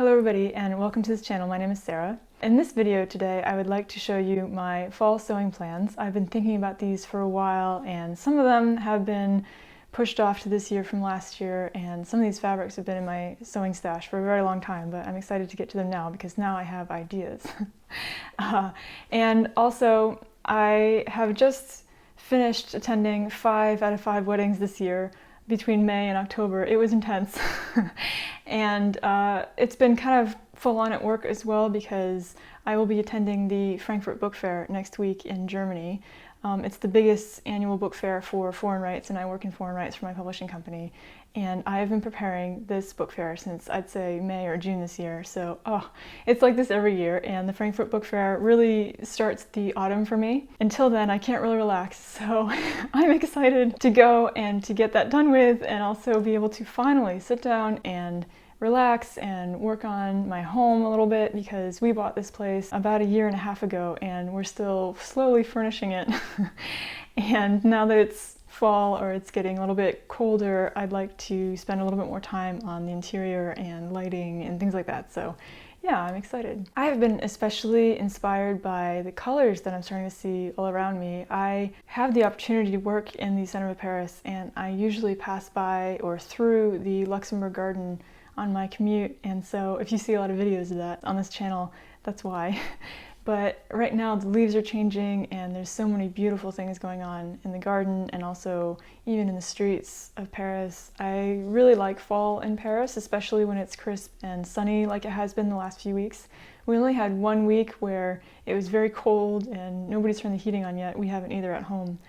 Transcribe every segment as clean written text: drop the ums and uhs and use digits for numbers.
Hello everybody and welcome to this channel. My name is Sarah. In this video today I would like to show you my fall sewing plans. I've been thinking about these for a while and some of them have been pushed off to this year from last year, and some of these fabrics have been in my sewing stash for a very long time, but I'm excited to get to them now because now I have ideas. And also I have just finished attending 5 out of 5 weddings this year between May and October. It was intense. And it's been kind of full on at work as well because I will be attending the Frankfurt Book Fair next week in Germany. It's the biggest annual book fair for foreign rights, and I work in foreign rights for my publishing company. And I've been preparing this book fair since I'd say May or June this year. So, it's like this every year, and the Frankfurt Book Fair really starts the autumn for me. Until then, I can't really relax, so I'm excited to go and to get that done with, and also be able to finally sit down and relax and work on my home a little bit, because we bought this place about 1.5 years ago and we're still slowly furnishing it. And now that it's fall or it's getting a little bit colder, I'd like to spend a little bit more time on the interior and lighting and things like that. So yeah, I'm excited. I have been especially inspired by the colors that I'm starting to see all around me. I have the opportunity to work in the center of Paris, and I usually pass by or through the Luxembourg Garden on my commute, and so if you see a lot of videos of that on this channel, that's why. But right now the leaves are changing and there's so many beautiful things going on in the garden and also even in the streets of Paris. I really like fall in Paris, especially when it's crisp and sunny like it has been the last few weeks. We only had 1 week where it was very cold and nobody's turned the heating on yet. We haven't either at home.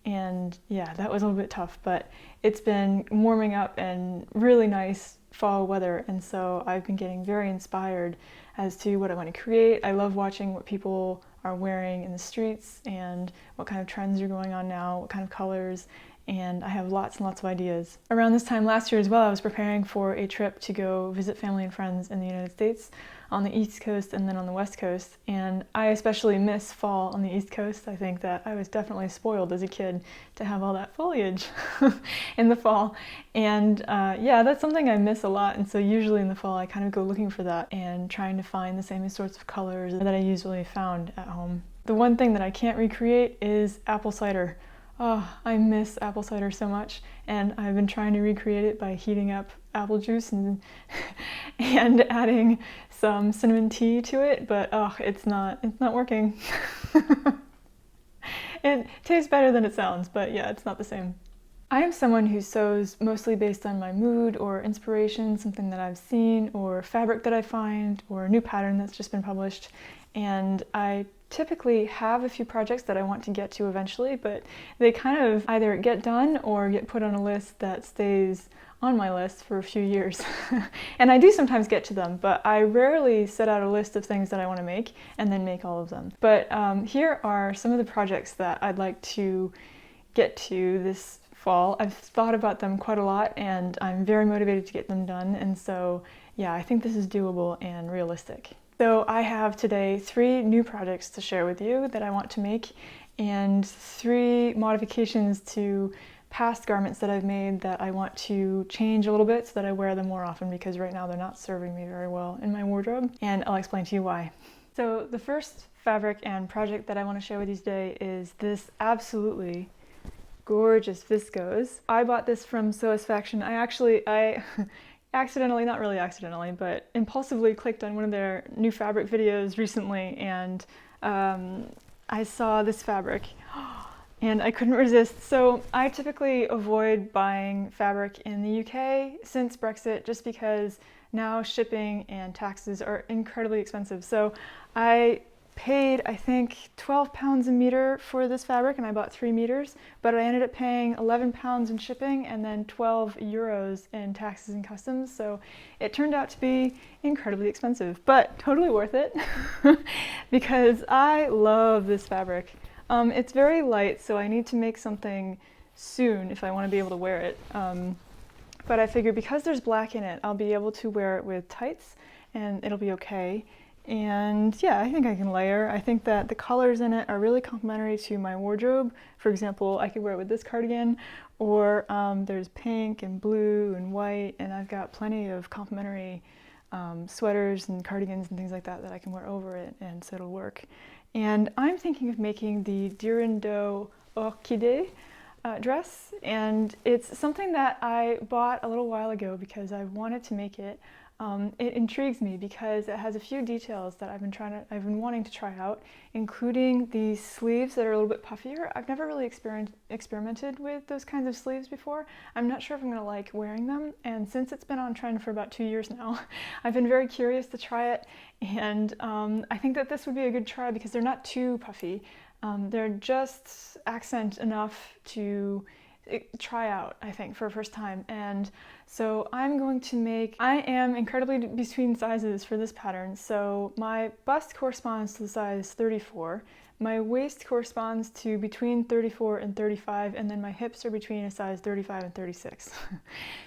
And yeah, that was a little bit tough, but it's been warming up and really nice fall weather, and so I've been getting very inspired as to what I want to create. I love watching what people are wearing in the streets and what kind of trends are going on now, what kind of colors, and I have lots and lots of ideas. Around this time last year as well, I was preparing for a trip to go visit family and friends in the United States on the East Coast and then on the West Coast, and I especially miss fall on the East Coast. I think that I was definitely spoiled as a kid to have all that foliage in the fall, and yeah, that's something I miss a lot, and so usually in the fall I kind of go looking for that and trying to find the same sorts of colors that I usually found at home. The one thing that I can't recreate is apple cider. Oh, I miss apple cider so much, and I've been trying to recreate it by heating up apple juice and adding some cinnamon tea to it, but it's not working. It tastes better than it sounds, but yeah, it's not the same. I am someone who sews mostly based on my mood or inspiration, something that I've seen or fabric that I find or a new pattern that's just been published, and I typically have a few projects that I want to get to eventually, but they kind of either get done or get put on a list that stays on my list for a few years. And I do sometimes get to them, but I rarely set out a list of things that I want to make and then make all of them. But here are some of the projects that I'd like to get to this fall. I've thought about them quite a lot and I'm very motivated to get them done, and so yeah, I think this is doable and realistic. So I have today 3 new projects to share with you that I want to make, and 3 modifications to past garments that I've made that I want to change a little bit so that I wear them more often, because right now they're not serving me very well in my wardrobe, and I'll explain to you why. So the first fabric and project that I want to share with you today is this absolutely gorgeous viscose. I bought this from Sewsfaction. I accidentally, not really accidentally, but impulsively clicked on one of their new fabric videos recently, and I saw this fabric and I couldn't resist. So I typically avoid buying fabric in the UK since Brexit, just because now shipping and taxes are incredibly expensive. So I paid, I think, £12 a meter for this fabric, and I bought 3 meters, but I ended up paying £11 in shipping and then €12 in taxes and customs, so it turned out to be incredibly expensive, but totally worth it because I love this fabric. It's very light, so I need to make something soon if I want to be able to wear it, but I figure because there's black in it, I'll be able to wear it with tights and it'll be okay. And yeah, I think I can layer. I think that the colors in it are really complementary to my wardrobe. For example, I could wear it with this cardigan, or there's pink and blue and white, and I've got plenty of complementary sweaters and cardigans and things like that that I can wear over it, and so it'll work. And I'm thinking of making the Dirindo Orchidée dress, and it's something that I bought a little while ago because I wanted to make it. It intrigues me because it has a few details that I've been wanting to try out, including the sleeves that are a little bit puffier. I've never really experimented with those kinds of sleeves before. I'm not sure if I'm going to like wearing them, and since it's been on trend for about 2 years now, I've been very curious to try it, and I think that this would be a good try because they're not too puffy. They're just accent enough to try out, I think, for a first time. And so I am incredibly between sizes for this pattern. So my bust corresponds to the size 34, my waist corresponds to between 34 and 35, and then my hips are between a size 35 and 36.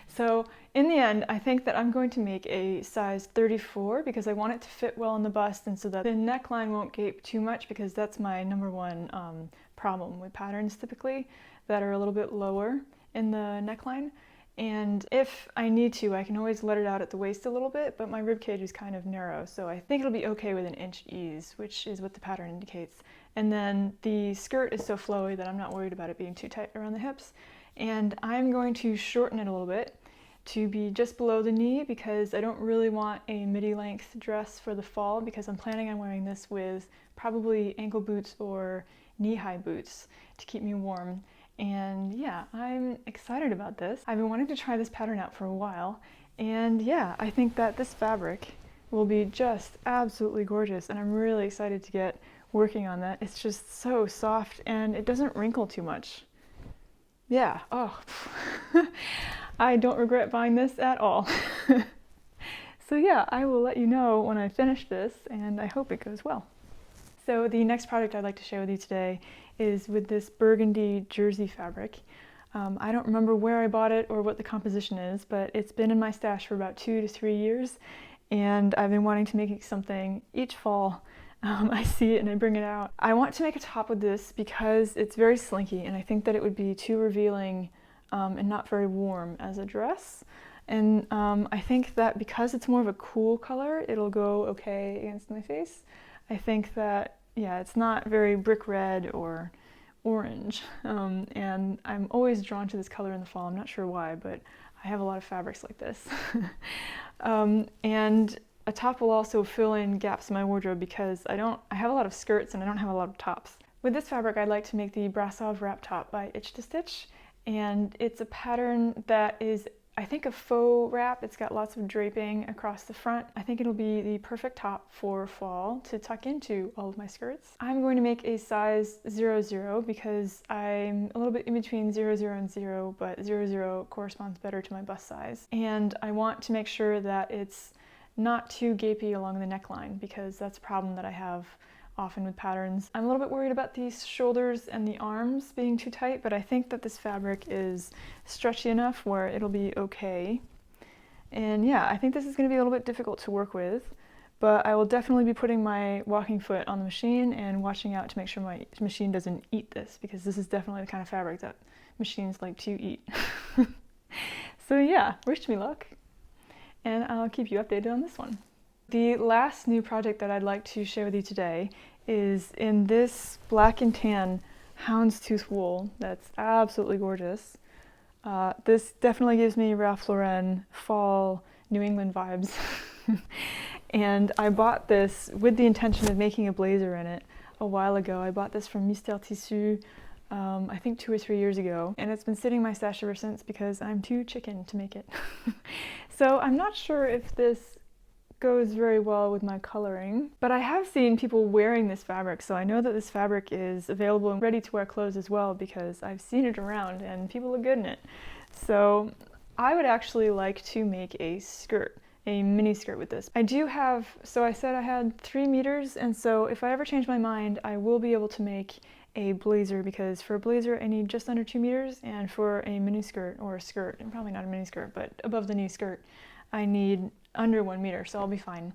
So in the end, I think that I'm going to make a size 34 because I want it to fit well in the bust and so that the neckline won't gape too much, because that's my number one problem with patterns typically that are a little bit lower in the neckline. And if I need to, I can always let it out at the waist a little bit, but my rib cage is kind of narrow, so I think it'll be okay with an inch ease, which is what the pattern indicates. And then the skirt is so flowy that I'm not worried about it being too tight around the hips. And I'm going to shorten it a little bit to be just below the knee because I don't really want a midi length dress for the fall, because I'm planning on wearing this with probably ankle boots or knee-high boots to keep me warm. And yeah, I'm excited about this. I've been wanting to try this pattern out for a while, and yeah, I think that this fabric will be just absolutely gorgeous, and I'm really excited to get working on that. It's just so soft and it doesn't wrinkle too much. Yeah, oh, I don't regret buying this at all. So yeah, I will let you know when I finish this, and I hope it goes well. So the next project I'd like to share with you today is with this burgundy jersey fabric. I don't remember where I bought it or what the composition is, but it's been in my stash for about 2 to 3 years, and I've been wanting to make something each fall. I see it and I bring it out. I want to make a top with this because it's very slinky, and I think that it would be too revealing and not very warm as a dress. And I think that because it's more of a cool color, it'll go okay against my face. I think that, yeah, it's not very brick red or orange, and I'm always drawn to this color in the fall. I'm not sure why, but I have a lot of fabrics like this. And a top will also fill in gaps in my wardrobe because I have a lot of skirts and I don't have a lot of tops. With this fabric, I'd like to make the Brasov wrap top by Itch to Stitch, and it's a pattern that is, I think, a faux wrap. It's got lots of draping across the front. I think it'll be the perfect top for fall to tuck into all of my skirts. I'm going to make a size 00 because I'm a little bit in between 00 and 0, but 00 corresponds better to my bust size. And I want to make sure that it's not too gapey along the neckline because that's a problem that I have often with patterns. I'm a little bit worried about these shoulders and the arms being too tight, but I think that this fabric is stretchy enough where it'll be okay. And yeah, I think this is going to be a little bit difficult to work with, but I will definitely be putting my walking foot on the machine and watching out to make sure my machine doesn't eat this, because this is definitely the kind of fabric that machines like to eat. So yeah, wish me luck, and I'll keep you updated on this one. The last new project that I'd like to share with you today is in this black and tan houndstooth wool that's absolutely gorgeous. This definitely gives me Ralph Lauren fall New England vibes. And I bought this with the intention of making a blazer in it a while ago. I bought this from Mystère Tissu I think 2 or 3 years ago, and it's been sitting in my stash ever since because I'm too chicken to make it. So I'm not sure if this goes very well with my coloring, but I have seen people wearing this fabric, so I know that this fabric is available in ready-to-wear clothes as well because I've seen it around and people look good in it. So I would actually like to make a skirt, a mini skirt with this. I do have, so I said I had 3 meters, and so if I ever change my mind, I will be able to make a blazer, because for a blazer I need just under 2 meters, and for a mini skirt, or a skirt, and probably not a mini skirt, but above the knee skirt, I need under 1 meter, so I'll be fine.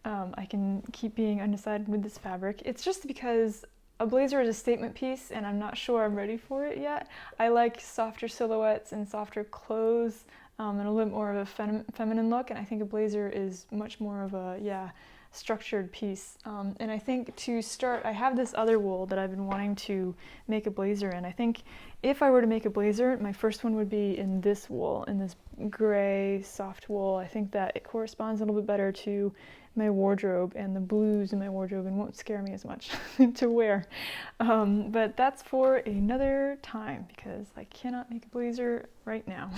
I can keep being undecided with this fabric. It's just because a blazer is a statement piece and I'm not sure I'm ready for it yet. I like softer silhouettes and softer clothes and a little bit more of a feminine look, and I think a blazer is much more of a, yeah, structured piece. And I think to start, I have this other wool that I've been wanting to make a blazer in. I think if I were to make a blazer, my first one would be in this wool, in this gray soft wool. I think that it corresponds a little bit better to my wardrobe and the blues in my wardrobe and won't scare me as much to wear. But that's for another time because I cannot make a blazer right now.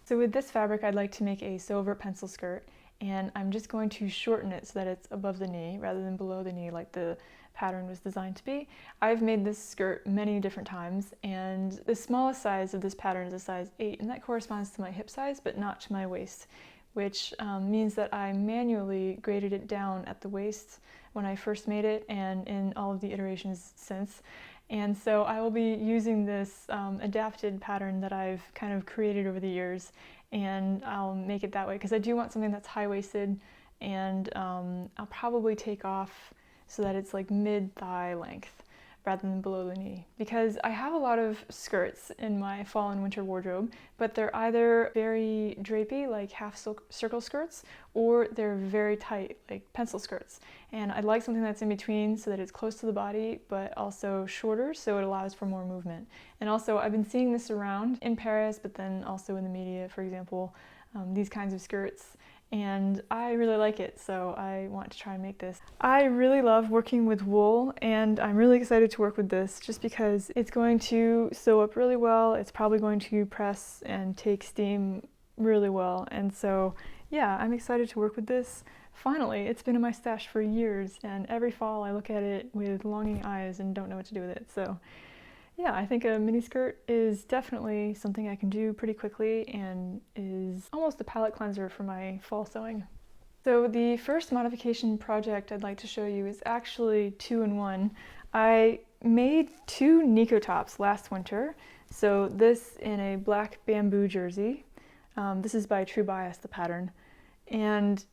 So with this fabric, I'd like to make a silver pencil skirt, and I'm just going to shorten it so that it's above the knee rather than below the knee like the pattern was designed to be. I've made this skirt many different times, and the smallest size of this pattern is a size 8, and that corresponds to my hip size but not to my waist, which means that I manually graded it down at the waist when I first made it and in all of the iterations since. And so I will be using this adapted pattern that I've kind of created over the years, and I'll make it that way because I do want something that's high-waisted, and I'll probably take off so that it's like mid-thigh length rather than below the knee, because I have a lot of skirts in my fall and winter wardrobe, but they're either very drapey, like half circle skirts, or they're very tight, like pencil skirts. And I'd like something that's in between so that it's close to the body, but also shorter, so it allows for more movement. And also, I've been seeing this around in Paris, but then also in the media, for example, these kinds of skirts. And I really like it, so I want to try and make this. I really love working with wool, and I'm really excited to work with this just because it's going to sew up really well. It's probably going to press and take steam really well, and so yeah, I'm excited to work with this. Finally, it's been in my stash for years, and every fall I look at it with longing eyes and don't know what to do with it. So yeah, I think a mini skirt is definitely something I can do pretty quickly and is almost a palette cleanser for my fall sewing. So the first modification project I'd like to show you is actually 2-in-1. I made 2 Nico tops last winter. So this in a black bamboo jersey. This is by True Bias, the pattern. And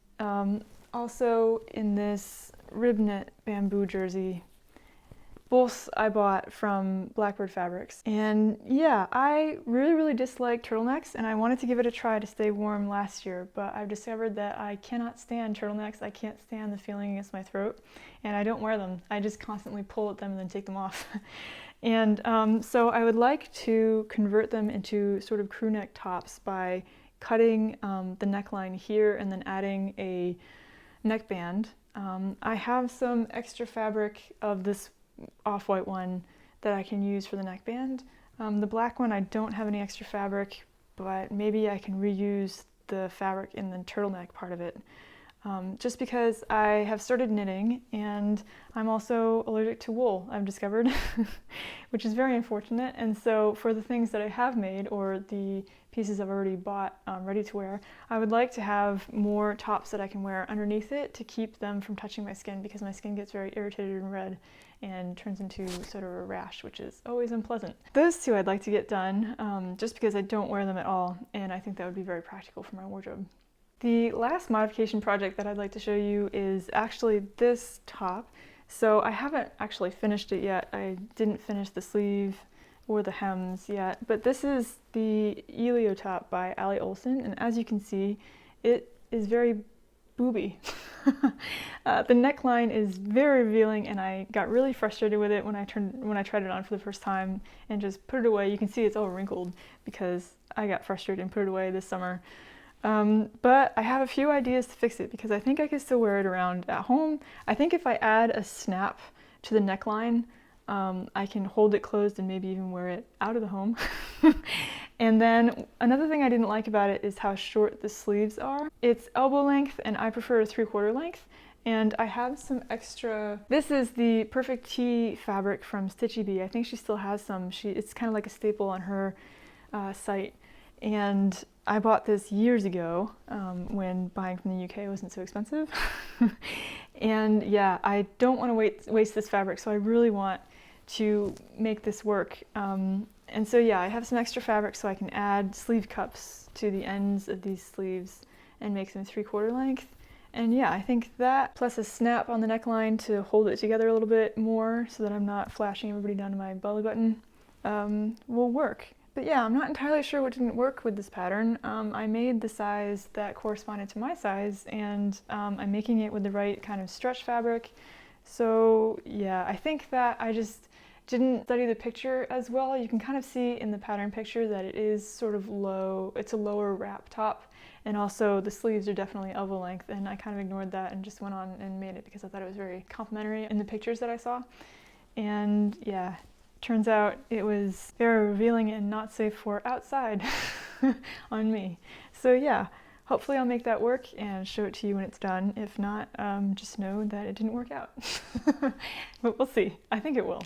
also in this rib knit bamboo jersey. Both I bought from Blackbird Fabrics. And yeah, I really dislike turtlenecks, and I wanted to give it a try to stay warm last year, but I've discovered that I cannot stand turtlenecks. I can't stand the feeling against my throat, and I don't wear them. I just constantly pull at them and then take them off. And so I would like to convert them into sort of crew neck tops by cutting the neckline here and then adding a neckband. I have some extra fabric of this off-white one that I can use for the neckband. The black one I don't have any extra fabric, but maybe I can reuse the fabric in the turtleneck part of it. Just because I have started knitting and I'm also allergic to wool, I've discovered, which is very unfortunate. And so for the things that I have made, or the pieces I've already bought ready to wear, I would like to have more tops that I can wear underneath it to keep them from touching my skin, because my skin gets very irritated and red and turns into sort of a rash, which is always unpleasant. Those two I'd like to get done just because I don't wear them at all, and I think that would be very practical for my wardrobe. The last modification project that I'd like to show you is actually this top. So I haven't actually finished it yet. I didn't finish the sleeve or the hems yet, but this is the Elio top by Ali Olsen, and as you can see, it is very booby. The neckline is very revealing, and I got really frustrated with it when I tried it on for the first time and just put it away. You can see it's all wrinkled because I got frustrated and put it away this summer. But I have a few ideas to fix it because I think I can still wear it around at home. I think if I add a snap to the neckline, I can hold it closed and maybe even wear it out of the home. And then another thing I didn't like about it is how short the sleeves are. It's elbow length and I prefer a 3/4 length. And I have some extra, this is the Perfect Tee fabric from Stitchy Bee. I think she still has some. It's kind of like a staple on her site. And I bought this years ago when buying from the UK wasn't so expensive. And yeah, I don't want to waste this fabric, so I really want to make this work. And so yeah, I have some extra fabric so I can add sleeve cups to the ends of these sleeves and make them 3/4 length. And yeah, I think that plus a snap on the neckline to hold it together a little bit more so that I'm not flashing everybody down to my belly button will work. But yeah, I'm not entirely sure what didn't work with this pattern. I made the size that corresponded to my size, and I'm making it with the right kind of stretch fabric. So yeah, I think that I just didn't study the picture as well. You can kind of see in the pattern picture that it is sort of low, it's a lower wrap top, and also the sleeves are definitely elbow length, and I kind of ignored that and just went on and made it because I thought it was very complimentary in the pictures that I saw. And yeah, turns out it was very revealing and not safe for outside on me. So yeah, hopefully I'll make that work and show it to you when it's done. If not, just know that it didn't work out. But we'll see. I think it will.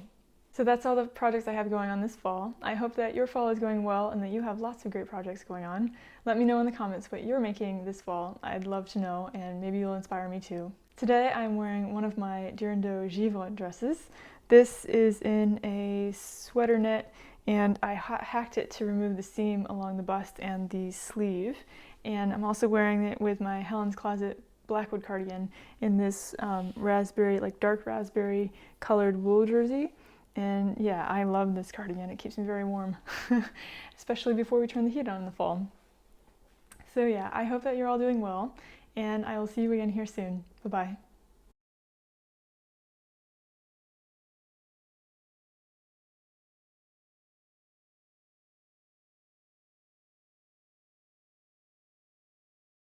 So that's all the projects I have going on this fall. I hope that your fall is going well and that you have lots of great projects going on. Let me know in the comments what you're making this fall. I'd love to know, and maybe you'll inspire me too. Today I'm wearing one of my Durando Givre dresses. This is in a sweater knit, and I hacked it to remove the seam along the bust and the sleeve. And I'm also wearing it with my Helen's Closet Blackwood cardigan in this raspberry, like dark raspberry colored wool jersey. And yeah, I love this cardigan. It keeps me very warm, especially before we turn the heat on in the fall. So yeah, I hope that you're all doing well, and I will see you again here soon. Bye-bye.